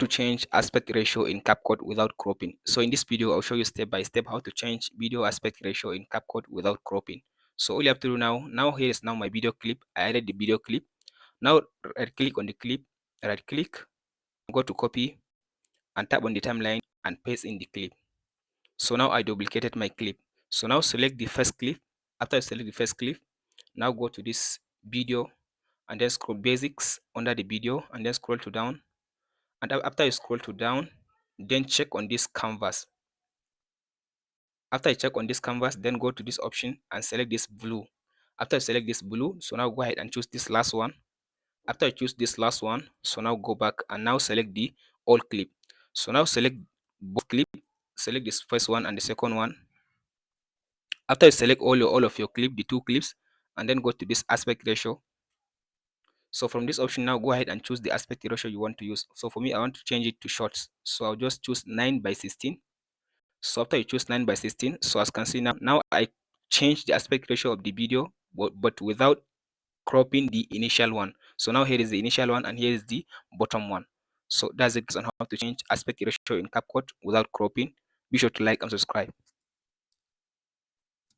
to change aspect ratio in Capcut without cropping. So in this video, I'll show you step by step how to change video aspect ratio in Capcut without cropping. So all you have to do now here is now my video clip. I added the video clip. Now right click on the clip, right click, go to copy and tap on the timeline and paste in the clip. So now I duplicated my clip. So now select the first clip. After you select the first clip, now go to this video and then scroll basics under the video and then scroll to down. And after you scroll to down, then check on this canvas. After you check on this canvas, then go to this option and select this blue. After you select this blue, so now go ahead and choose this last one. After you choose this last one, so now go back and now select the all clip. So now select both clip, select this first one and the second one. After you select all of your clip, the two clips, and then go to this aspect ratio. So from this option now go ahead and choose the aspect ratio you want to use. So for me, I want to change it to shorts. So I'll just choose 9:16. So after you choose 9:16, so as you can see now I changed the aspect ratio of the video, but without cropping the initial one. So now here is the initial one and here is the bottom one. So that's it on how to change aspect ratio in Capcut without cropping. Be sure to like and subscribe.